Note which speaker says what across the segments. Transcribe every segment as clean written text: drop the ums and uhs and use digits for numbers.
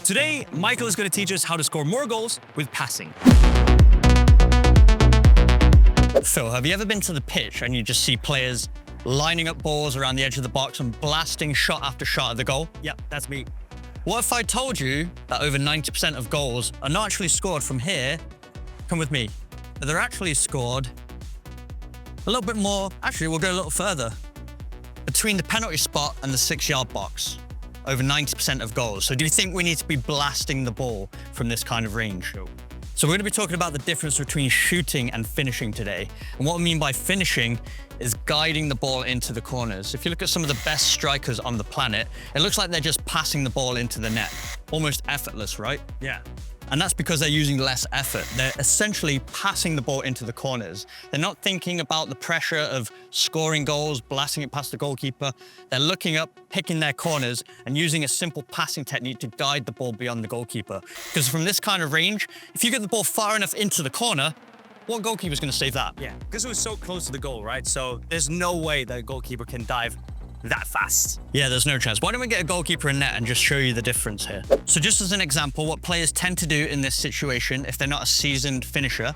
Speaker 1: Today, Michael is going to teach us how to score more goals with passing.
Speaker 2: Phil, have you ever been to the pitch and you just see players lining up balls around the edge of the box and blasting shot after shot at the goal?
Speaker 1: Yep, that's me.
Speaker 2: What if I told you that over 90% of goals are not actually scored from here? Come with me. But they're actually scored a little bit more. Actually, we'll go a little further. Between the penalty spot and the 6-yard box, over 90% of goals. So do you think we need to be blasting the ball from this kind of range?
Speaker 1: No.
Speaker 2: So we're going to be talking about the difference between shooting and finishing today. And what I mean by finishing is guiding the ball into the corners. If you look at some of the best strikers on the planet, it looks like they're just passing the ball into the net. Almost effortless, right?
Speaker 1: Yeah.
Speaker 2: And that's because they're using less effort. They're essentially passing the ball into the corners. They're not thinking about the pressure of scoring goals, blasting it past the goalkeeper. They're looking up, picking their corners, and using a simple passing technique to guide the ball beyond the goalkeeper. Because from this kind of range, if you get the ball far enough into the corner, what goalkeeper's going to save that?
Speaker 1: Yeah, because it was so close to the goal, right? So there's no way that a goalkeeper can dive that fast.
Speaker 2: Yeah, there's no chance. Why don't we get a goalkeeper in net and just show you the difference here? So just as an example, what players tend to do in this situation, if they're not a seasoned finisher,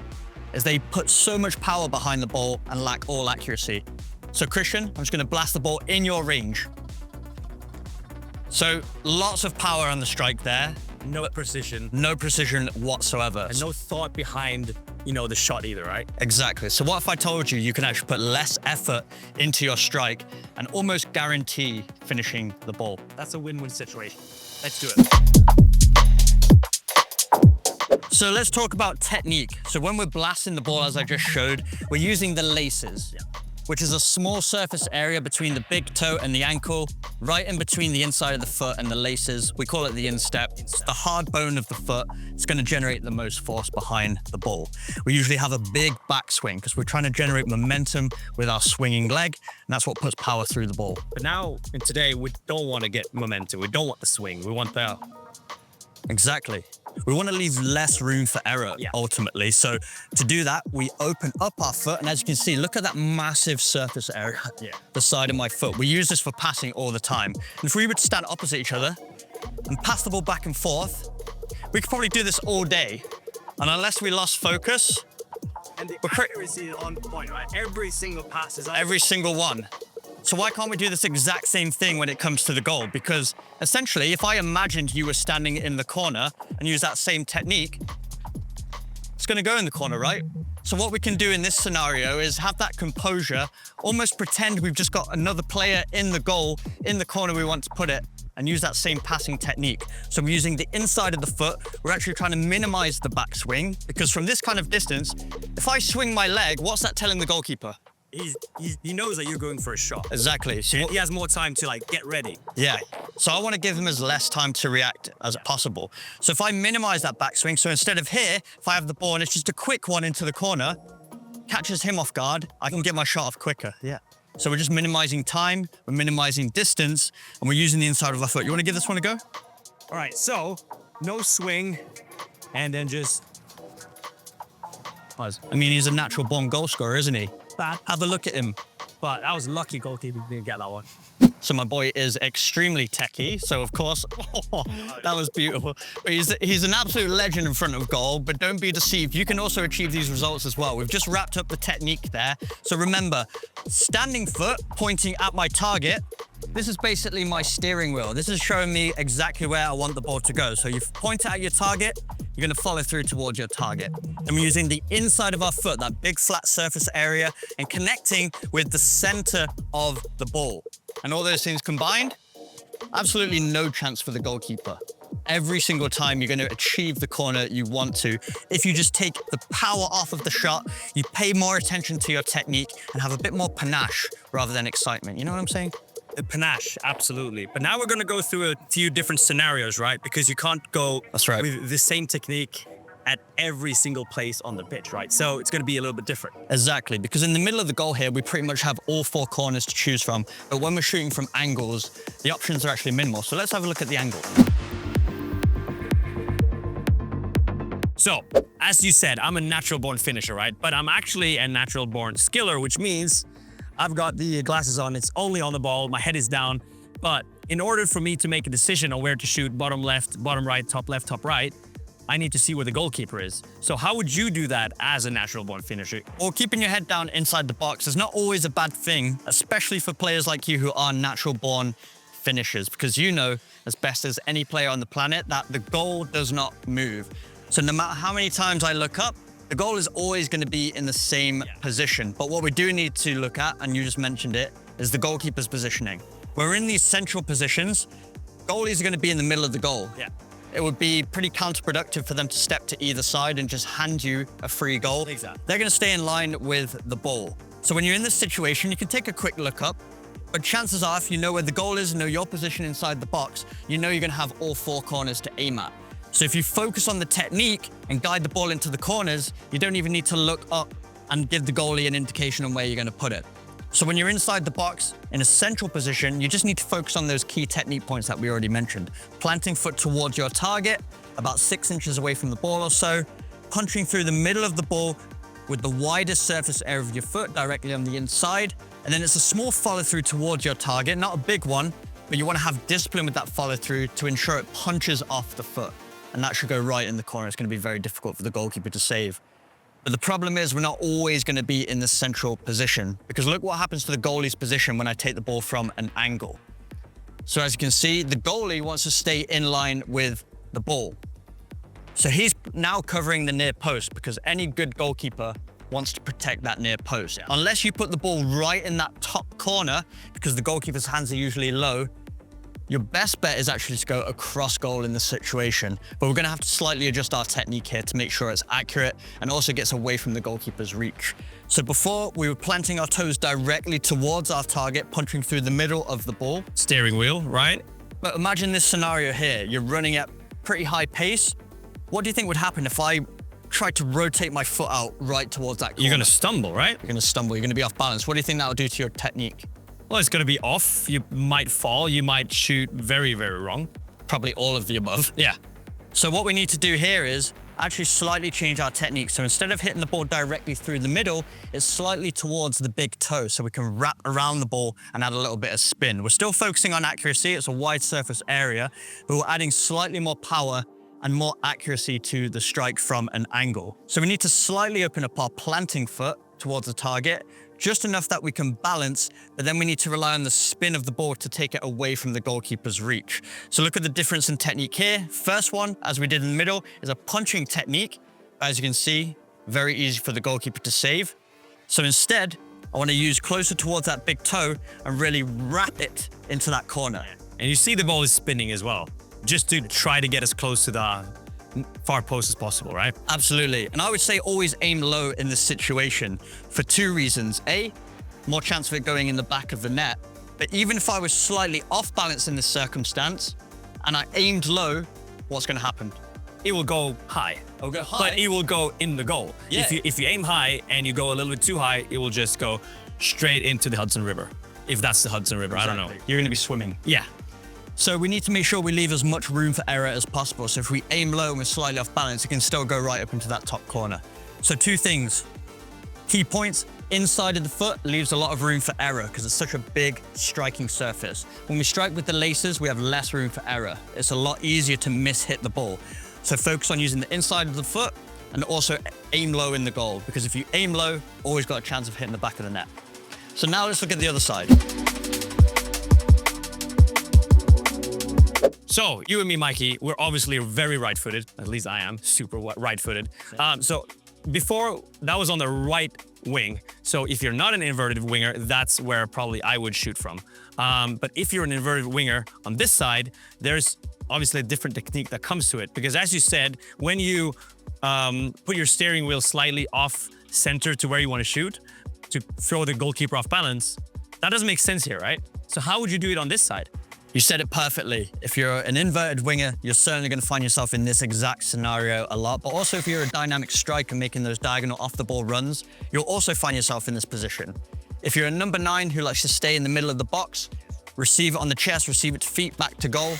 Speaker 2: is they put so much power behind the ball and lack all accuracy. So Christian, I'm just going to blast the ball in your range. So lots of power on the strike there.
Speaker 1: No precision.
Speaker 2: No precision whatsoever.
Speaker 1: And no thought behind, the shot either, right?
Speaker 2: Exactly. So what if I told you you can actually put less effort into your strike and almost guarantee finishing the ball?
Speaker 1: That's a win-win situation. Let's do it.
Speaker 2: So let's talk about technique. So when we're blasting the ball, as I just showed, we're using the laces, which is a small surface area between the big toe and the ankle, right in between the inside of the foot and the laces. We call it the instep. It's the hard bone of the foot. It's going to generate the most force behind the ball. We usually have a big backswing because we're trying to generate momentum with our swinging leg, and that's what puts power through the ball.
Speaker 1: But now, and today, we don't want to get momentum. We don't want the swing. We want the...
Speaker 2: Exactly. We want to leave less room for error, ultimately. So to do that, we open up our foot. And as you can see, look at that massive surface area, the side of my foot. We use this for passing all the time. And if we were to stand opposite each other and pass the ball back and forth, we could probably do this all day. And unless we lost focus...
Speaker 1: And the accuracy is on point, right? Every single pass is on.
Speaker 2: Every single one. So why can't we do this exact same thing when it comes to the goal? Because essentially, if I imagined you were standing in the corner and use that same technique, it's going to go in the corner, right? So what we can do in this scenario is have that composure, almost pretend we've just got another player in the goal, in the corner we want to put it, and use that same passing technique. So we're using the inside of the foot. We're actually trying to minimize the backswing, because from this kind of distance, if I swing my leg, what's that telling the goalkeeper?
Speaker 1: He knows that you're going for a shot.
Speaker 2: Exactly. So
Speaker 1: he has more time to get ready.
Speaker 2: Yeah. So I want to give him as less time to react as possible. So if I minimize that backswing, so instead of here, if I have the ball and it's just a quick one into the corner, catches him off guard, I can get my shot off quicker.
Speaker 1: Yeah.
Speaker 2: So we're just minimizing time, we're minimizing distance, and we're using the inside of our foot. You want to give this one a go?
Speaker 1: All right. So no swing, and then just...
Speaker 2: I mean, he's a natural born goal scorer, isn't he?
Speaker 1: Bad.
Speaker 2: Have a look at him.
Speaker 1: But that was lucky goalkeeper didn't get that one.
Speaker 2: So my boy is extremely techie, so of course, that was beautiful. But he's an absolute legend in front of goal, but don't be deceived. You can also achieve these results as well. We've just wrapped up the technique there. So remember, standing foot pointing at my target. This is basically my steering wheel. This is showing me exactly where I want the ball to go. So you point it at your target, you're going to follow through towards your target. And we're using the inside of our foot, that big flat surface area, and connecting with the center of the ball. And all those things combined, absolutely no chance for the goalkeeper. Every single time you're going to achieve the corner you want to. If you just take the power off of the shot, you pay more attention to your technique and have a bit more panache rather than excitement. You know what I'm saying?
Speaker 1: Panache, absolutely. But now we're going to go through a few different scenarios, right? Because you can't go with the same technique at every single place on the pitch, right? So it's going to be a little bit different.
Speaker 2: Exactly, because in the middle of the goal here, we pretty much have all 4 corners to choose from. But when we're shooting from angles, the options are actually minimal. So let's have a look at the angle.
Speaker 1: So, as you said, I'm a natural-born finisher, right? But I'm actually a natural-born skiller, which means I've got the glasses on. It's only on the ball. My head is down. But in order for me to make a decision on where to shoot, bottom left, bottom right, top left, top right, I need to see where the goalkeeper is. So how would you do that as a natural born finisher?
Speaker 2: Or keeping your head down inside the box is not always a bad thing, especially for players like you who are natural born finishers, because you know as best as any player on the planet that the goal does not move. So no matter how many times I look up, the goal is always going to be in the same position. But what we do need to look at, and you just mentioned it, is the goalkeeper's positioning. We're in these central positions. Goalies are going to be in the middle of the goal.
Speaker 1: Yeah.
Speaker 2: It would be pretty counterproductive for them to step to either side and just hand you a free goal.
Speaker 1: Exactly.
Speaker 2: They're going to stay in line with the ball. So when you're in this situation, you can take a quick look up, but chances are if you know where the goal is, know your position inside the box, you know you're going to have all four corners to aim at. So if you focus on the technique and guide the ball into the corners, you don't even need to look up and give the goalie an indication on where you're going to put it. So when you're inside the box in a central position, you just need to focus on those key technique points that we already mentioned. Planting foot towards your target, about 6 inches away from the ball or so, punching through the middle of the ball with the widest surface area of your foot directly on the inside. And then it's a small follow through towards your target, not a big one, but you want to have discipline with that follow through to ensure it punches off the foot. And that should go right in the corner. It's going to be very difficult for the goalkeeper to save. But the problem is we're not always going to be in the central position, because look what happens to the goalie's position when I take the ball from an angle. So as you can see, the goalie wants to stay in line with the ball. So he's now covering the near post, because any good goalkeeper wants to protect that near post. Yeah. Unless you put the ball right in that top corner, because the goalkeeper's hands are usually low, your best bet is actually to go across goal in this situation. But we're going to have to slightly adjust our technique here to make sure it's accurate and also gets away from the goalkeeper's reach. So before, we were planting our toes directly towards our target, punching through the middle of the ball.
Speaker 1: Steering wheel, right?
Speaker 2: But imagine this scenario here. You're running at pretty high pace. What do you think would happen if I tried to rotate my foot out right towards that corner?
Speaker 1: You're going to stumble, right?
Speaker 2: You're going to stumble. You're going to be off balance. What do you think that will do to your technique?
Speaker 1: Well, it's going to be off. You might fall. You might shoot very, very wrong.
Speaker 2: Probably all of the above.
Speaker 1: Yeah.
Speaker 2: So what we need to do here is actually slightly change our technique. So instead of hitting the ball directly through the middle, it's slightly towards the big toe, so we can wrap around the ball and add a little bit of spin. We're still focusing on accuracy. It's a wide surface area, but we're adding slightly more power and more accuracy to the strike from an angle. So we need to slightly open up our planting foot towards the target, just enough that we can balance, but then we need to rely on the spin of the ball to take it away from the goalkeeper's reach. So look at the difference in technique here. First one, as we did in the middle, is a punching technique. As you can see, very easy for the goalkeeper to save. So instead, I want to use closer towards that big toe and really wrap it into that corner.
Speaker 1: And you see the ball is spinning as well, just to try to get as close to the far post as possible, right?
Speaker 2: Absolutely. And I would say always aim low in this situation for two reasons. A, more chance of it going in the back of the net. But even if I was slightly off balance in this circumstance and I aimed low, what's going to happen?
Speaker 1: It will go high.
Speaker 2: It'll go high.
Speaker 1: But it will go in the goal.
Speaker 2: Yeah.
Speaker 1: If you aim high and you go a little bit too high, it will just go straight into the Hudson River. If that's the Hudson River,
Speaker 2: Exactly.
Speaker 1: I don't know.
Speaker 2: You're going to be swimming.
Speaker 1: Yeah.
Speaker 2: So we need to make sure we leave as much room for error as possible. So if we aim low and we're slightly off balance, it can still go right up into that top corner. So two things. Key points, inside of the foot leaves a lot of room for error because it's such a big striking surface. When we strike with the laces, we have less room for error. It's a lot easier to miss-hit the ball. So focus on using the inside of the foot and also aim low in the goal, because if you aim low, always got a chance of hitting the back of the net. So now let's look at the other side.
Speaker 1: So you and me, Mikey, we're obviously very right-footed. At least I am super right-footed. So before, that was on the right wing. So if you're not an inverted winger, that's where probably I would shoot from. But if you're an inverted winger on this side, there's obviously a different technique that comes to it. Because as you said, when you put your steering wheel slightly off center to where you want to shoot, to throw the goalkeeper off balance, that doesn't make sense here, right? So how would you do it on this side?
Speaker 2: You said it perfectly. If you're an inverted winger, you're certainly going to find yourself in this exact scenario a lot. But also if you're a dynamic striker making those diagonal off the ball runs, you'll also find yourself in this position. If you're a number 9 who likes to stay in the middle of the box, receive it on the chest, receive it to feet, back to goal.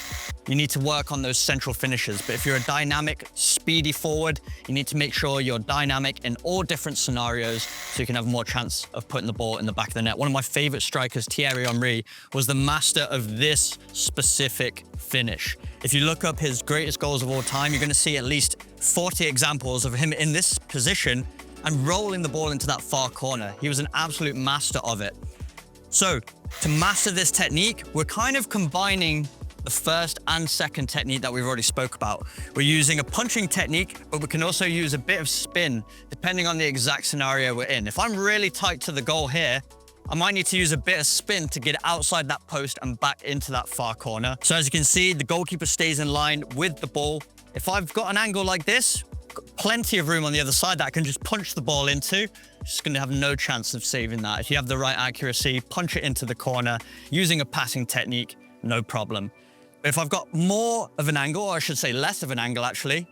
Speaker 2: You need to work on those central finishes. But if you're a dynamic, speedy forward, you need to make sure you're dynamic in all different scenarios so you can have more chance of putting the ball in the back of the net. One of my favorite strikers, Thierry Henry, was the master of this specific finish. If you look up his greatest goals of all time, you're going to see at least 40 examples of him in this position and rolling the ball into that far corner. He was an absolute master of it. So to master this technique, we're kind of combining the first and second technique that we've already spoke about. We're using a punching technique, but we can also use a bit of spin depending on the exact scenario we're in. If I'm really tight to the goal here, I might need to use a bit of spin to get outside that post and back into that far corner. So as you can see, the goalkeeper stays in line with the ball. If I've got an angle like this, plenty of room on the other side that I can just punch the ball into. Just going to have no chance of saving that. If you have the right accuracy, punch it into the corner using a passing technique, no problem. But if I've got more of an angle, or I should say less of an angle actually,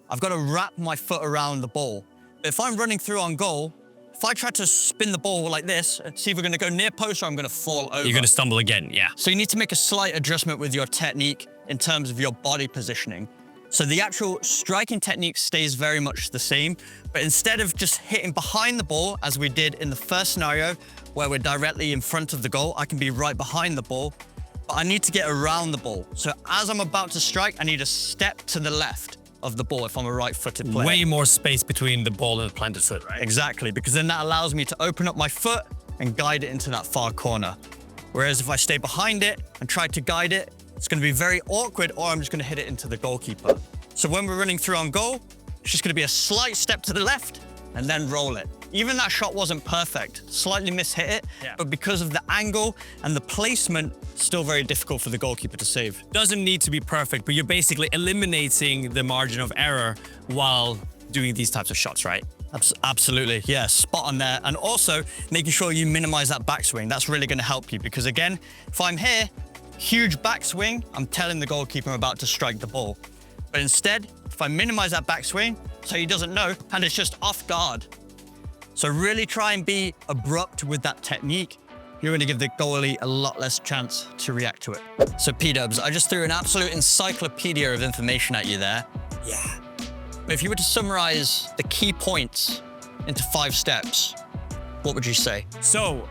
Speaker 2: I've got to wrap my foot around the ball. But if I'm running through on goal, if I try to spin the ball like this, it's either going to go near post or I'm going to fall over.
Speaker 1: You're going to stumble again, yeah.
Speaker 2: So you need to make a slight adjustment with your technique in terms of your body positioning. So the actual striking technique stays very much the same, but instead of just hitting behind the ball, as we did in the first scenario, where we're directly in front of the goal, I can be right behind the ball, but I need to get around the ball. So as I'm about to strike, I need to step to the left of the ball if I'm a right-footed player.
Speaker 1: Way more space between the ball and the planted foot, right?
Speaker 2: Exactly, because then that allows me to open up my foot and guide it into that far corner. Whereas if I stay behind it and try to guide it, it's going to be very awkward, or I'm just going to hit it into the goalkeeper. So when we're running through on goal, it's just going to be a slight step to the left and then roll it. Even that shot wasn't perfect, slightly mishit it, but because of the angle and the placement, still very difficult for the goalkeeper to save.
Speaker 1: Doesn't need to be perfect, but you're basically eliminating the margin of error while doing these types of shots, right?
Speaker 2: Absolutely, yeah, spot on there. And also making sure you minimize that backswing. That's really going to help you because again, if I'm here, huge backswing, I'm telling the goalkeeper I'm about to strike the ball. But instead, if I minimize that backswing, so he doesn't know, and it's just off guard. So really try and be abrupt with that technique. You're going to give the goalie a lot less chance to react to it. So P-dubs, I just threw an absolute encyclopedia of information at you there. Yeah. But if you were to summarize the key points into 5 steps, what would you say?
Speaker 1: So,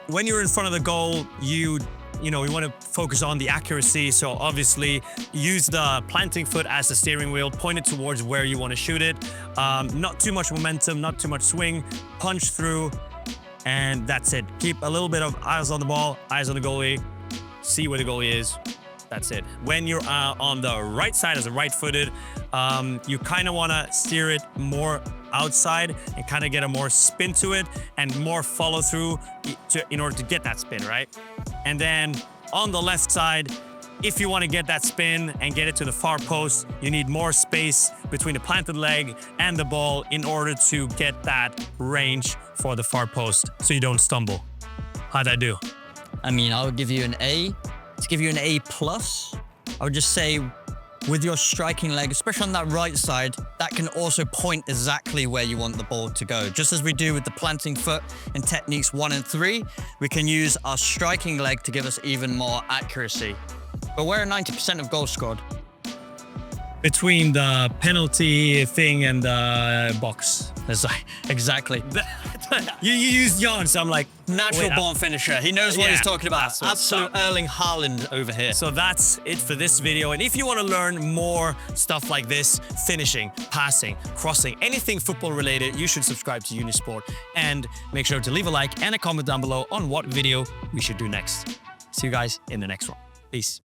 Speaker 1: when you're in front of the goal, you know, we want to focus on the accuracy. So obviously use the planting foot as the steering wheel, point it towards where you want to shoot it. Not too much momentum, not too much swing, punch through, and that's it. Keep a little bit of eyes on the ball, eyes on the goalie, see where the goalie is. That's it. When you're on the right side as a right-footed, you kind of want to steer it more outside and kind of get a more spin to it and more follow through in order to get that spin, right? And then on the left side, if you want to get that spin and get it to the far post, you need more space between the planted leg and the ball in order to get that range for the far post so you don't stumble. How'd I do?
Speaker 2: I mean, I would give you an A. To give you an A+, I would just say with your striking leg, especially on that right side, that can also point exactly where you want the ball to go. Just as we do with the planting foot in techniques 1 and 3, we can use our striking leg to give us even more accuracy. But where are 90% of goals scored?
Speaker 1: Between the penalty thing and the box.
Speaker 2: Exactly.
Speaker 1: You used yawn, so I'm like,
Speaker 2: natural born finisher. He knows what he's talking about. Absolute Erling Haaland over here.
Speaker 1: So that's it for this video. And if you want to learn more stuff like this, finishing, passing, crossing, anything football related, you should subscribe to Unisport and make sure to leave a like and a comment down below on what video we should do next. See you guys in the next one. Peace.